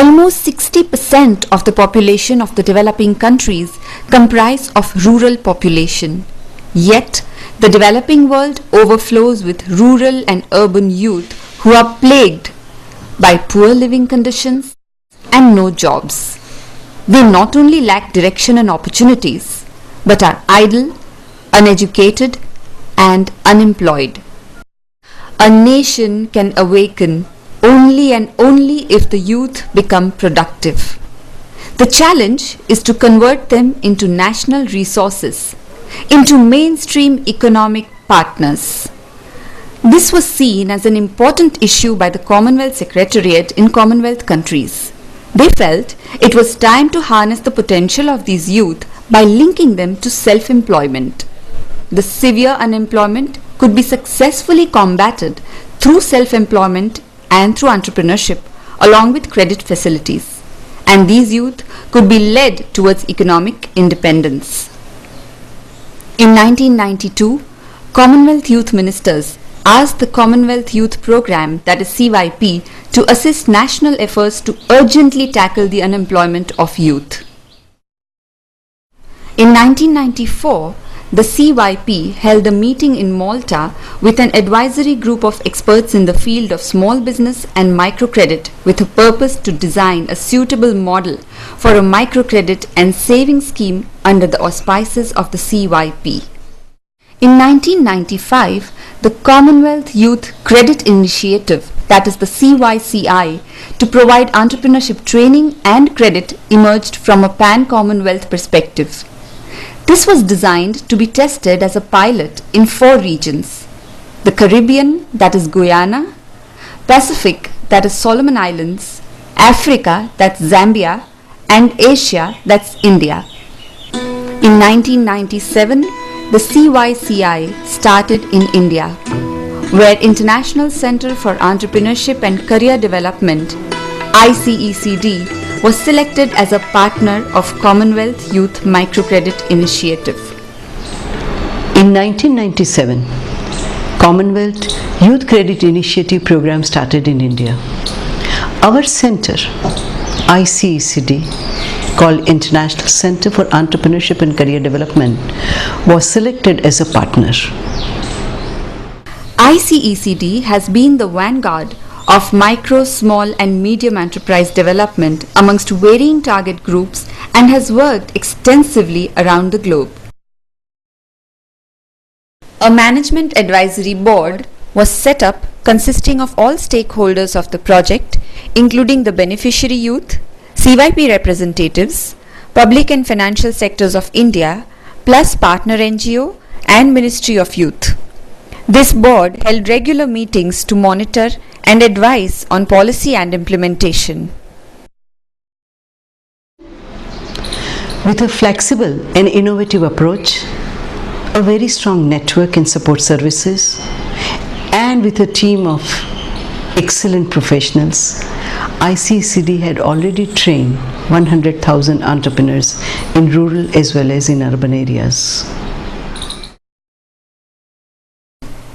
Almost 60% of the population of the developing countries comprise of rural population. Yet, the developing world overflows with rural and urban youth who are plagued by poor living conditions and no jobs. They not only lack direction and opportunities, but are idle, uneducated, and unemployed. A nation can awaken only and only if the youth become productive. The challenge is to convert them into national resources, into mainstream economic partners. This was seen as an important issue by the Commonwealth Secretariat in Commonwealth countries. They felt it was time to harness the potential of these youth by linking them to self-employment. The severe unemployment could be successfully combated through self-employment and through entrepreneurship, along with credit facilities. And these youth could be led towards economic independence. In 1992, Commonwealth Youth Ministers asked the Commonwealth Youth Programme, that is CYP, to assist national efforts to urgently tackle the unemployment of youth. In 1994, the CYP held a meeting in Malta with an advisory group of experts in the field of small business and microcredit with a purpose to design a suitable model for a microcredit and savings scheme under the auspices of the CYP. In 1995, the Commonwealth Youth Credit Initiative, that is the CYCI, to provide entrepreneurship training and credit emerged from a pan-Commonwealth perspective. This was designed to be tested as a pilot in 4 regions: the Caribbean, that is Guyana, Pacific, that is Solomon Islands, Africa, that's Zambia, and Asia, that's India. In 1997, the CYCI started in India, where International Centre for Entrepreneurship and Career Development, ICECD, was selected as a partner of Commonwealth Youth Microcredit Initiative. In 1997, Commonwealth Youth Credit Initiative program started in India. Our center, ICECD, called International Centre for Entrepreneurship and Career Development, was selected as a partner. ICECD has been the vanguard of micro, small and medium enterprise development amongst varying target groups and has worked extensively around the globe. A management advisory board was set up consisting of all stakeholders of the project, including the beneficiary youth, CYP representatives, public and financial sectors of India, plus partner NGO and Ministry of Youth. This board held regular meetings to monitor and advise on policy and implementation. With a flexible and innovative approach, a very strong network and support services, and with a team of excellent professionals, ICECD had already trained 100,000 entrepreneurs in rural as well as in urban areas.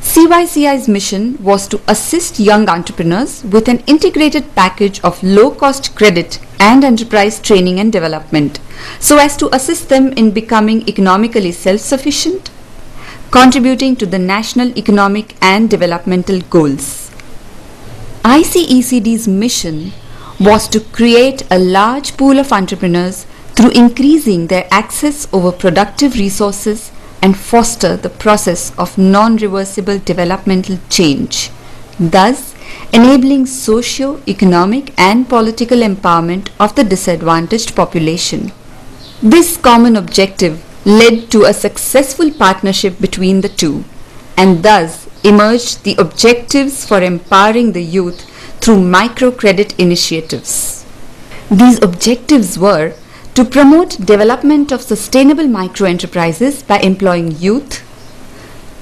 CYCI's mission was to assist young entrepreneurs with an integrated package of low-cost credit and enterprise training and development, so as to assist them in becoming economically self-sufficient, contributing to the national economic and developmental goals. ICECD's mission was to create a large pool of entrepreneurs through increasing their access over productive resources and foster the process of non-reversible developmental change, thus enabling socio-economic and political empowerment of the disadvantaged population. This common objective led to a successful partnership between the two, and thus emerged the objectives for empowering the youth through microcredit initiatives. These objectives were to promote development of sustainable microenterprises by employing youth,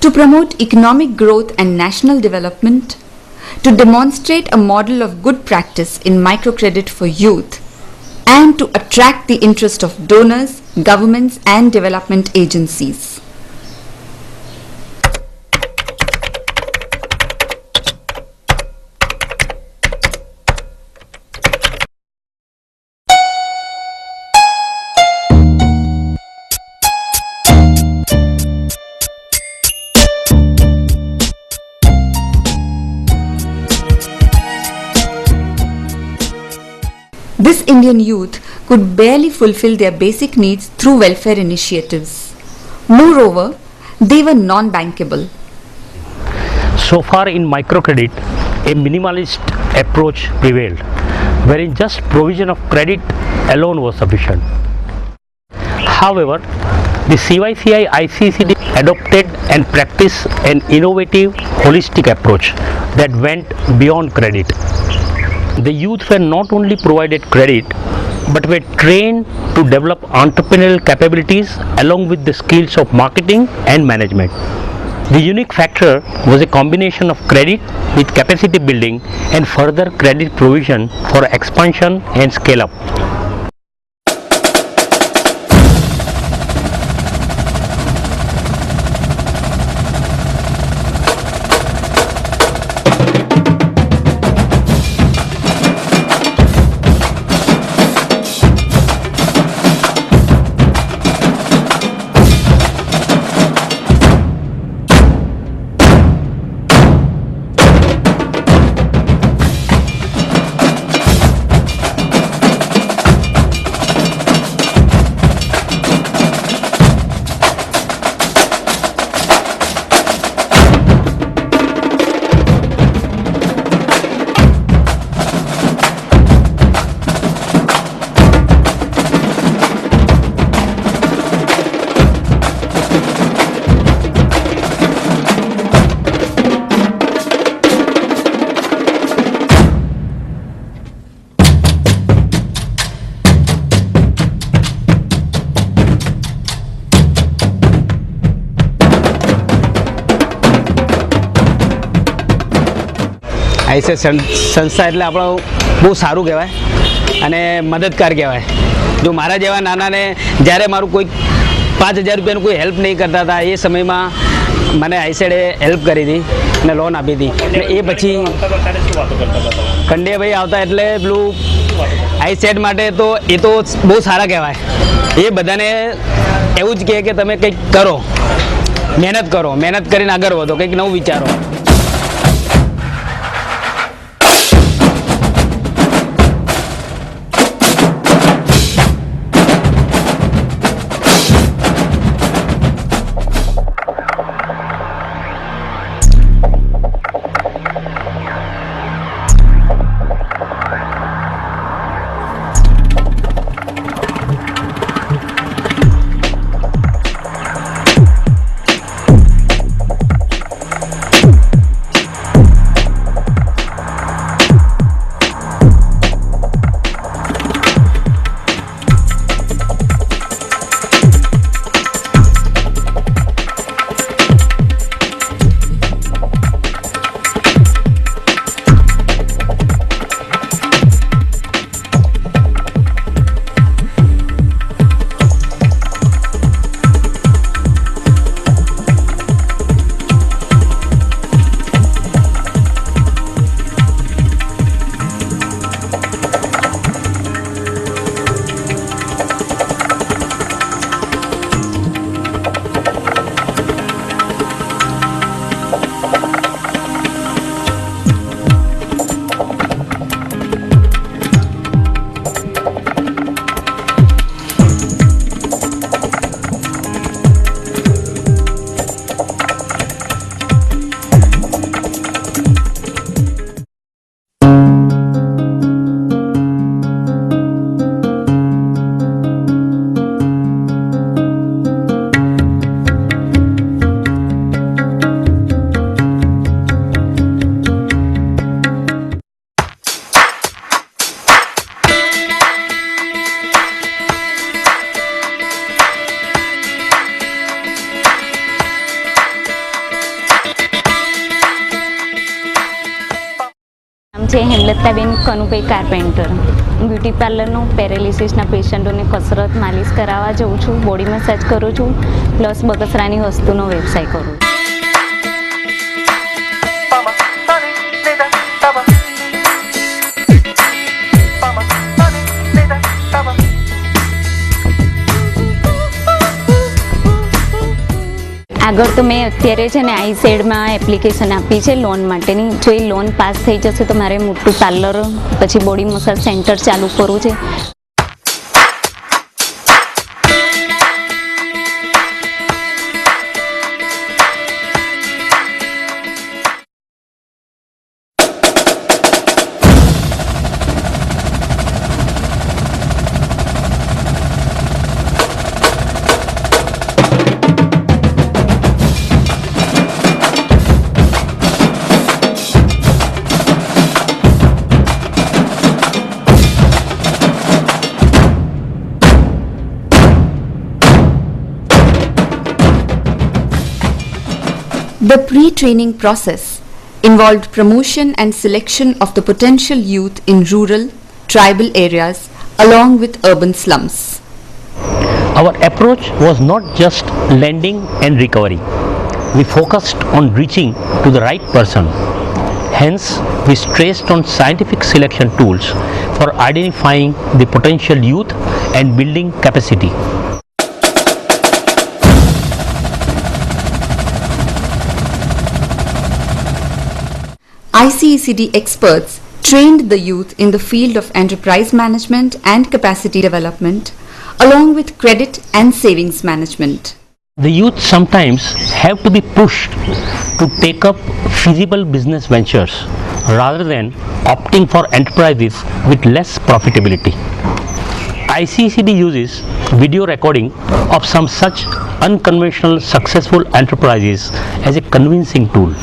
to promote economic growth and national development, to demonstrate a model of good practice in microcredit for youth, and to attract the interest of donors, governments and development agencies. this Indian youth could barely fulfill their basic needs through welfare initiatives. Moreover, they were non-bankable. So far in microcredit, a minimalist approach prevailed, wherein just provision of credit alone was sufficient. However, the CYCI ICCD adopted and practiced an innovative, holistic approach that went beyond credit. The youth were not only provided credit, but were trained to develop entrepreneurial capabilities along with the skills of marketing and management. The unique factor was a combination of credit with capacity building and further credit provision for expansion and scale up. આઈસે સંસ્થા એટલે આપણો બહુ સારું કહેવાય અને મદદગાર કહેવાય. જો મારા જેવા નાનાને જ્યારે મારું કોઈ 5,000 રૂપિયાનું કોઈ હેલ્પ નહીં કરતા હતા એ સમયમાં મને આઈસેડે હેલ્પ કરી હતી અને લોન આપી હતી. અને એ પછી કંડેભાઈ આવતા એટલે પેલું આઈસેડ માટે તો એ તો બહુ સારા કહેવાય. એ બધાને એવું જ કહે કે તમે કંઈક કરો, મહેનત કરીને આગળ વધો, કંઈક નવું વિચારો. છે હેમલતાબેન કનુભાઈ કાર્પેન્ટર. હું બ્યુટી પાર્લરનું પેરેલિસિસના પેશન્ટોને કસરત માલિશ કરાવવા જાઉં છું, બોડી મસાજ કરું છું, પ્લસ બગસરાની વસ્તુનો વ્યવસાય કરું છું. આગળ તો મેં અત્યારે છે ને આઈસેડમાં એપ્લિકેશન આપી છે લોન માટેની. જો એ લોન પાસ થઈ જશે તો મારે મોટું પાર્લર પછી બોડી મસાજ સેન્ટર ચાલુ કરવું છે. The pre-training process involved promotion and selection of the potential youth in rural, tribal areas along with urban slums. Our approach was not just lending and recovery. We focused on reaching to the right person. Hence, we stressed on scientific selection tools for identifying the potential youth and building capacity. ICECD experts trained the youth in the field of enterprise management and capacity development, along with credit and savings management. The youth sometimes have to be pushed to take up feasible business ventures rather than opting for enterprises with less profitability. ICECD uses video recording of some such unconventional successful enterprises as a convincing tool.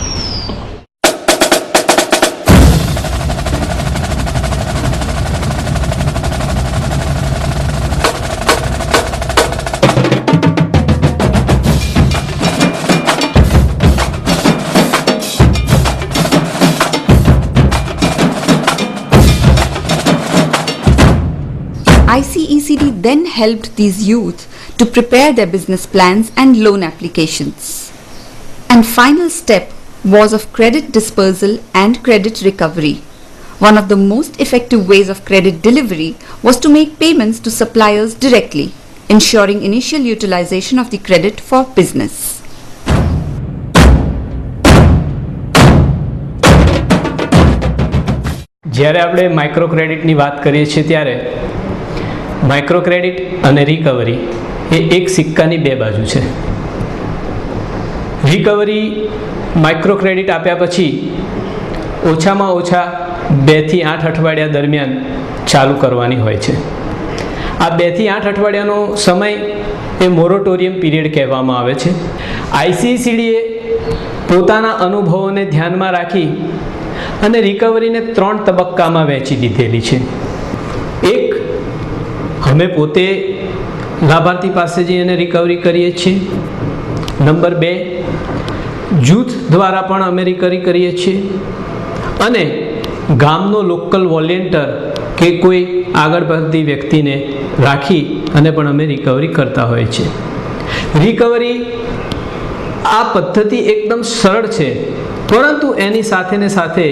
ICECD then helped these youth to prepare their business plans and loan applications. And final step was of credit dispersal and credit recovery. One of the most effective ways of credit delivery was to make payments to suppliers directly, ensuring initial utilization of the credit for business. જ્યારે આપણે micro ક્રેડિટની વાત કરીએ છીએ ત્યારે micro credit અને recovery એ એક સિક્કાની બે બાજુ છે. રિકવરી માઇક્રો ક્રેડિટ આપ્યા પછી ઓછામાં ઓછા 2 થી 8 અઠવાડિયા દરમિયાન ચાલુ કરવાની હોય છે. આ 2 થી 8 અઠવાડિયાનો સમય એ મોરેટોરિયમ પીરિયડ કહેવામાં આવે છે. આઈસીસીડીએ પોતાના અનુભવોને ધ્યાનમાં રાખી અને રિકવરીને 3 તબક્કામાં વહેંચી દીધેલી છે. એક, અમે પોતે લાભાર્થી પાસે જઈને રિકવરી કરીએ છીએ. નંબર 2, જૂથ દ્વારા પણ અમે રિકવરી કરીએ છીએ. અને ગામનો લોકલ વોલેન્ટિયર કે કોઈ આગળ પડતી વ્યક્તિને રાખી અને પણ અમે રિકવરી કરતા હોઈએ છીએ. રિકવરી આ પદ્ધતિ એકદમ સરળ છે, પરંતુ એની સાથે ને સાથે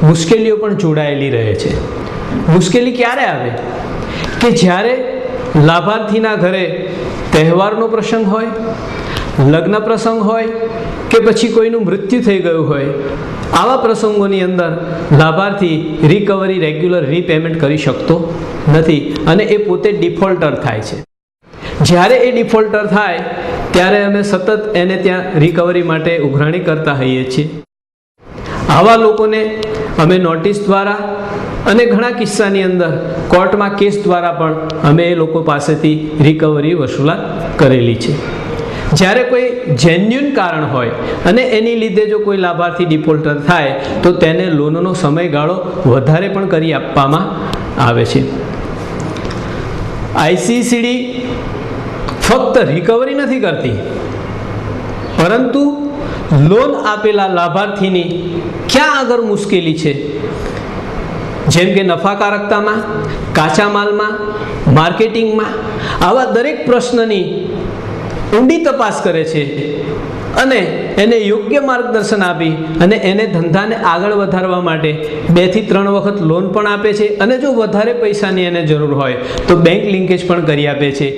મુશ્કેલીઓ પણ જોડાયેલી રહે છે. મુશ્કેલી ક્યારે આવે કે જ્યારે લાભાર્થીના ઘરે તહેવારનો પ્રસંગ હોય, લગ્ન પ્રસંગ હોય કે પછી કોઈનું મૃત્યુ થઈ ગયું હોય, આવા પ્રસંગોની અંદર લાભાર્થી રિકવરી રેગ્યુલર રીપેમેન્ટ કરી શકતો નથી અને એ પોતે ડિફોલ્ટર થાય છે. જ્યારે એ ડિફોલ્ટર થાય ત્યારે અમે સતત એને ત્યાં રિકવરી માટે ઉઘરાણી કરતા હોઈએ છીએ. આવા લોકોને અમે નોટિસ દ્વારા અને ઘણા કિસ્સાની અંદર કોર્ટમાં કેસ દ્વારા પણ અમે એ લોકો પાસેથી રિકવરી વસૂલાત કરેલી છે. જ્યારે કોઈ જેન્યુન કારણ હોય અને એની લીધે જો કોઈ લાભાર્થી ડિફોલ્ટર થાય તો તેને લોનનો સમયગાળો વધારે પણ કરી આપવામાં આવે છે. આઈસીસીડી ફક્ત રિકવરી નથી કરતી, પરંતુ લોન આપેલા લાભાર્થીની ક્યાં આગળ મુશ્કેલી છે, જેમ કે નફાકારકતામાં, કાચા માલમાં, માર્કેટિંગમાં, આવા દરેક પ્રશ્નની ઊંડી તપાસ કરે છે અને એને યોગ્ય માર્ગદર્શન આપી અને એને ધંધાને આગળ વધારવા માટે 2 થી 3 વખત લોન પણ આપે છે અને જો વધારે પૈસાની એને જરૂર હોય તો બેંક લિંકેજ પણ કરી આપે છે.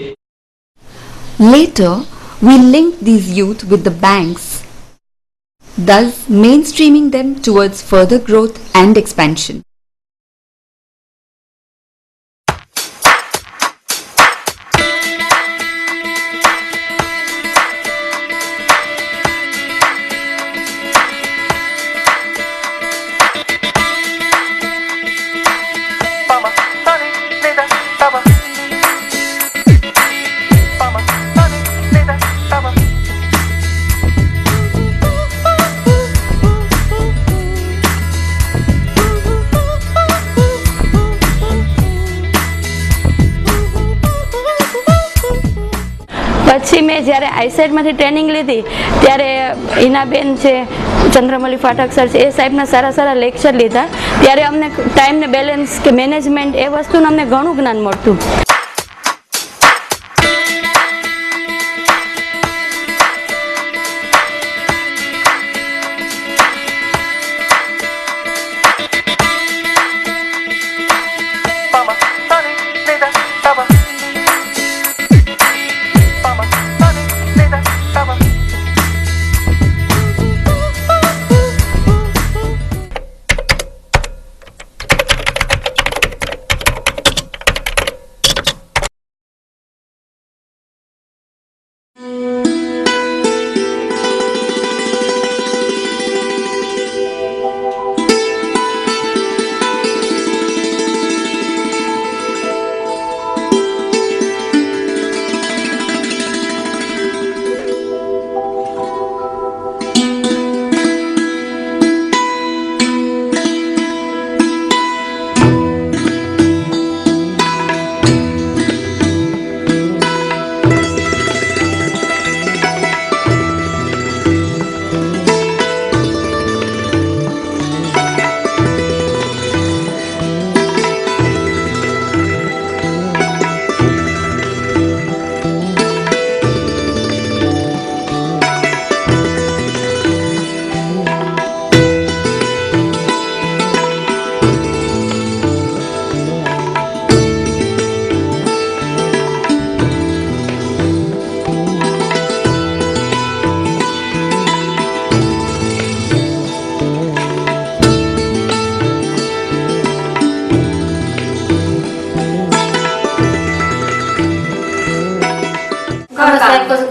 Later, we link these youth with the banks, thus mainstreaming them towards further growth and expansion. પછી મેં જ્યારે આઈસેટમાંથી ટ્રેનિંગ લીધી ત્યારે હિનાબેન છે, ચંદ્રમૌલી પાઠક સર છે, એ સાહેબના સારા સારા લેક્ચર લીધા ત્યારે અમને ટાઈમને બેલેન્સ કે મેનેજમેન્ટ એ વસ્તુનું અમને ઘણું જ્ઞાન મળતું.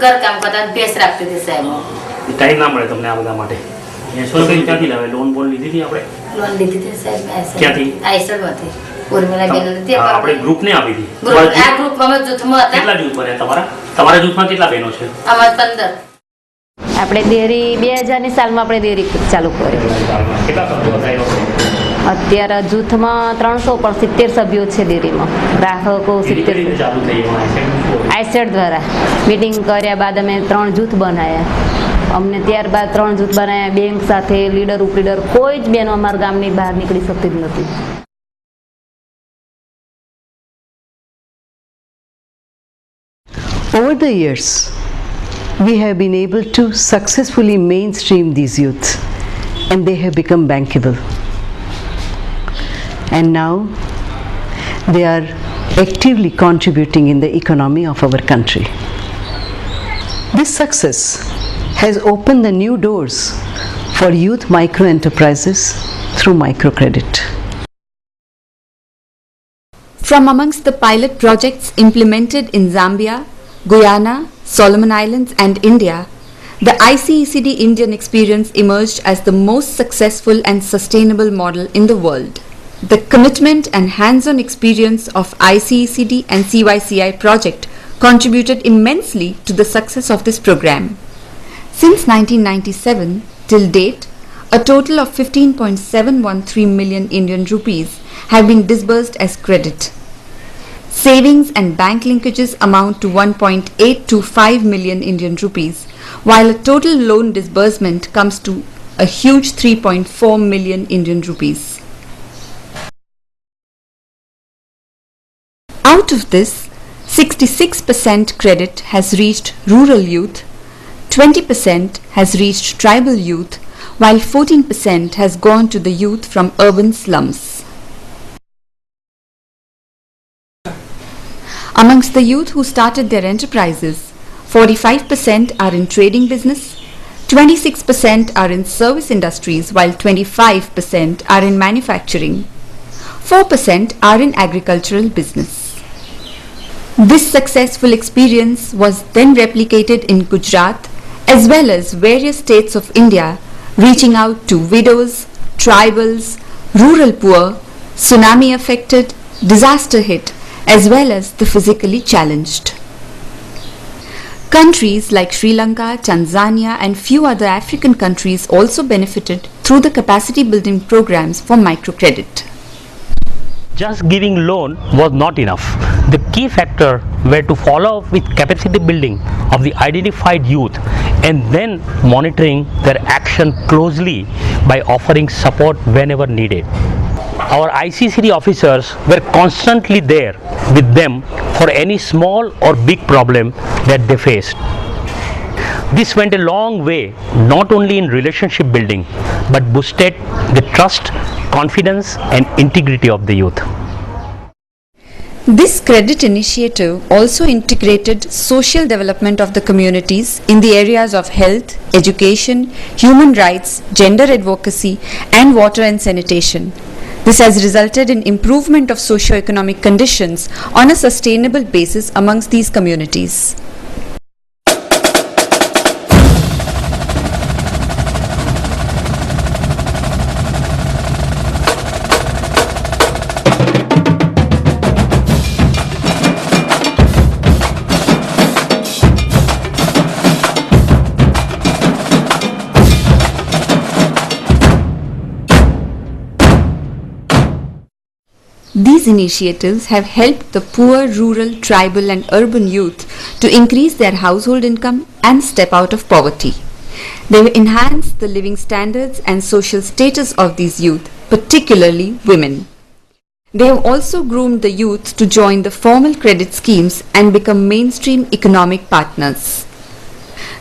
ઘરકામ કરતા ભેસ રાખતી હતી સાહેબ. ટાઈમ ના મળે તમને આ બધા માટે. સોલ્વ ક્યાંથી લાવે? લોન બોન લીધી હતી આપણે? લોન લીધી હતી સાહેબ. ક્યાંથી? આઈસરમાંથી. ઉર્મિલા બેન હતી. આપણે ગ્રુપને આપી હતી. આ ગ્રુપ અમે જૂથમાં હતા. કેટલા જૂથ બન્યા તમારા? તમારા જૂથમાં કેટલા બહેનો છે? અમાર 15. આપણે ડેરી 2000ની સાલમાં આપણે ડેરી ચાલુ કરી. કેટલા સભ્યો હતા? અત્યારે જૂથમાં 370 સભ્યો છે ડેરીમાં. ગ્રાહકો 70. આઈસેટ દ્વારા મીટિંગ કર્યા બાદ અમે 3 જૂથ બનાવ્યા. અમને ત્યારબાદ 3 જૂથ બનાવ્યા. બેંક સાથે લીડર ઉપલીડર કોઈ જ બહેનો અમારા ગામની બહાર નીકળી શકતી જ નથી. Over the years, we have been able to successfully mainstream these youth and they have become bankable. And now they are actively contributing in the economy of our country. This success has opened the new doors for youth micro enterprises through microcredit. From amongst the pilot projects implemented in Zambia, Guyana, Solomon Islands and India, the ICECD Indian experience emerged as the most successful and sustainable model in the world. The commitment and hands-on experience of ICECD and CYCI project contributed immensely to the success of this program. Since 1997 till date, a total of 15.713 million Indian rupees have been disbursed as credit. Savings and bank linkages amount to 1.825 million Indian rupees, while a total loan disbursement comes to a huge 3.4 million Indian rupees. Out of this, 66% credit has reached rural youth, 20% has reached tribal youth, while 14% has gone to the youth from urban slums. Amongst the youth who started their enterprises, 45% are in trading business, 26% are in service industries, while 25% are in manufacturing. 4% are in agricultural business. This successful experience was then replicated in Gujarat as well as various states of India, reaching out to widows, tribals, rural poor, tsunami affected, disaster hit, as well as the physically challenged. Countries like Sri Lanka, Tanzania and few other African countries also benefited through the capacity building programs for microcredit. Just giving loan was not enough. The key factor were to follow up with capacity building of the identified youth and then monitoring their action closely by offering support whenever needed. Our ICCD officers were constantly there with them for any small or big problem that they faced. This went a long way not only in relationship building but boosted the trust, confidence and integrity of the youth. This credit initiative also integrated social development of the communities in the areas of health, education, human rights, gender advocacy and water and sanitation. This has resulted in improvement of socio-economic conditions on a sustainable basis amongst these communities. These initiatives have helped the poor, rural, tribal and urban youth to increase their household income and step out of poverty. They have enhanced the living standards and social status of these youth, particularly women. They have also groomed the youth to join the formal credit schemes and become mainstream economic partners.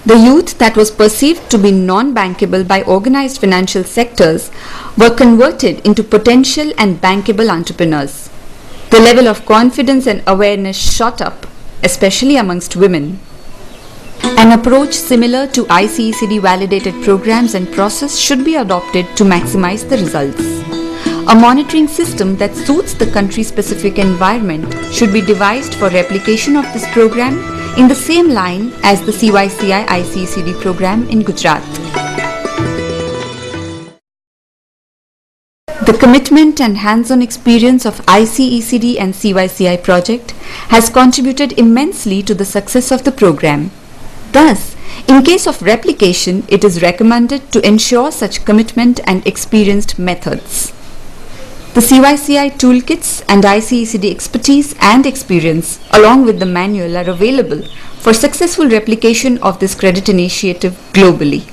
The youth that was perceived to be non-bankable by organized financial sectors were converted into potential and bankable entrepreneurs. The level of confidence and awareness shot up, especially amongst women. An approach similar to ICECD validated programs and process should be adopted to maximize the results. A monitoring system that suits the country-specific environment should be devised for replication of this program in the same line as the CYCI ICECD program in Gujarat. The commitment and hands-on experience of ICECD and CYCI project has contributed immensely to the success of the program. Thus, in case of replication, it is recommended to ensure such commitment and experienced methods. The CYCI toolkits and ICECD expertise and experience along with the manual are available for successful replication of this credit initiative globally.